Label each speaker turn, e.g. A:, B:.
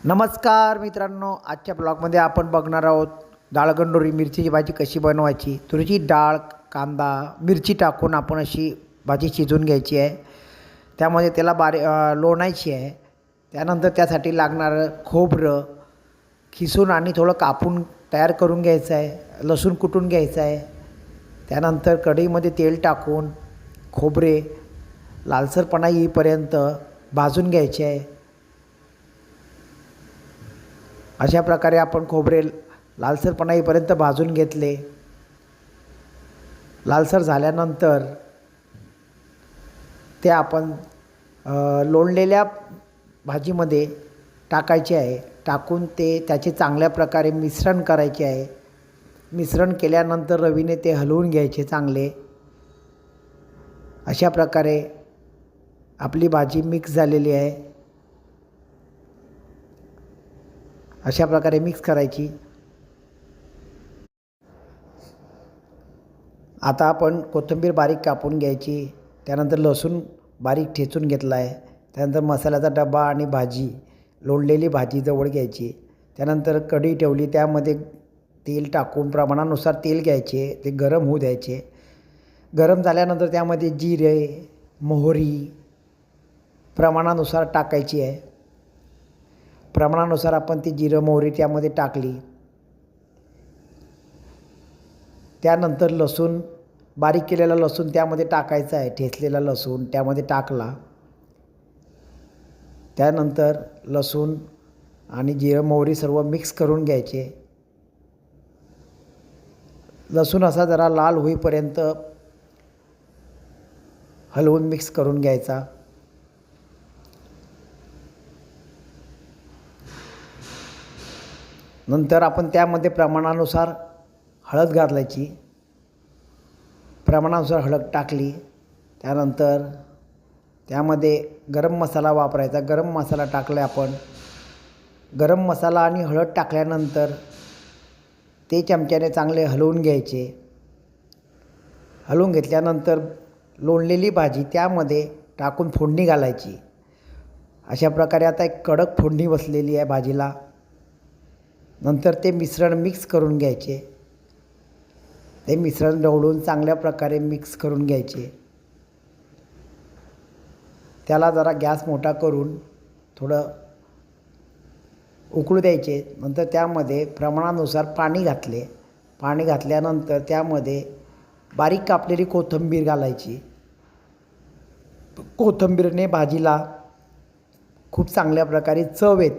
A: नमस्कार मित्रांनो, आजच्या ब्लॉगमध्ये आपण बघणार आहोत डाळगंडोरी मिरचीची भाजी कशी बनवायची। तुरीची डाळ, कांदा, मिरची टाकून आपण अशी भाजी शिजवून घ्यायची आहे। त्यामध्ये त्याला लोणायची आहे। त्यानंतर त्यासाठी लागणारं खोबरं खिसून आणि थोडं कापून तयार करून घ्यायचं आहे। लसूण कुटून घ्यायचं आहे। त्यानंतर कढईमध्ये तेल टाकून खोबरे लालसरपणा येईपर्यंत भाजून घ्यायचे आहे। अशा प्रकारे आपण खोबरे लालसरपणा येईपर्यंत भाजून घेतले। लालसर झाल्यानंतर ते आपण लोणलेल्या भाजीमध्ये टाकायचे आहे। टाकून त्याचे चांगल्या प्रकारे मिश्रण करायचे आहे। मिश्रण केल्यानंतर रवीने ते हलवून घ्यायचे चांगले। अशा प्रकारे आपली भाजी मिक्स झालेली आहे। अशा प्रकारे मिक्स करायची। आता आपण कोथिंबीर बारीक कापून घ्यायची। त्यानंतर लसूण बारीक ठेचून घेतला आहे। त्यानंतर मसाल्याचा डबा आणि भाजी लोणलेली भाजी जवळ घ्यायची। त्यानंतर कढई ठेवली, त्यामध्ये तेल टाकून प्रमाणानुसार तेल घ्यायचे, ते गरम होऊ द्यायचे। गरम झाल्यानंतर त्यामध्ये जिरे, मोहरी प्रमाणानुसार टाकायची आहे। प्रमाणानुसार आपण ती जिरं मोहरी त्यामध्ये टाकली। त्यानंतर लसूण बारीक केलेला लसूण त्यामध्ये टाकायचा आहे। ठेचलेला लसूण त्यामध्ये टाकला। त्यानंतर लसूण आणि जिरं मोहरी सर्व मिक्स करून घ्यायचे। लसूण असा जरा लाल होईपर्यंत हलवून मिक्स करून घ्यायचा। नंतर आपण त्यामध्ये प्रमाणानुसार हळद घालायची। प्रमाणानुसार हळद टाकली। त्यानंतर त्यामध्ये गरम मसाला वापरायचा। गरम मसाला टाकला आपण। गरम मसाला आणि हळद टाकल्यानंतर ते चमच्याने चांगले हलवून घ्यायचे। हलवून घेतल्यानंतर लोणलेली भाजी त्यामध्ये टाकून फोडणी घालायची। अशा प्रकारे आता एक कडक फोडणी बसलेली आहे भाजीला। नंतर ते मिश्रण मिक्स करून घ्यायचे। ते मिश्रण ढवळून चांगल्या प्रकारे मिक्स करून घ्यायचे। त्याला जरा गॅस मोठा करून थोडं उकळू द्यायचे। नंतर त्यामध्ये प्रमाणानुसार पाणी घातले। पाणी घातल्यानंतर त्यामध्ये बारीक कापलेली कोथिंबीर घालायची। कोथिंबीरने भाजीला खूप चांगल्या प्रकारे चव येते।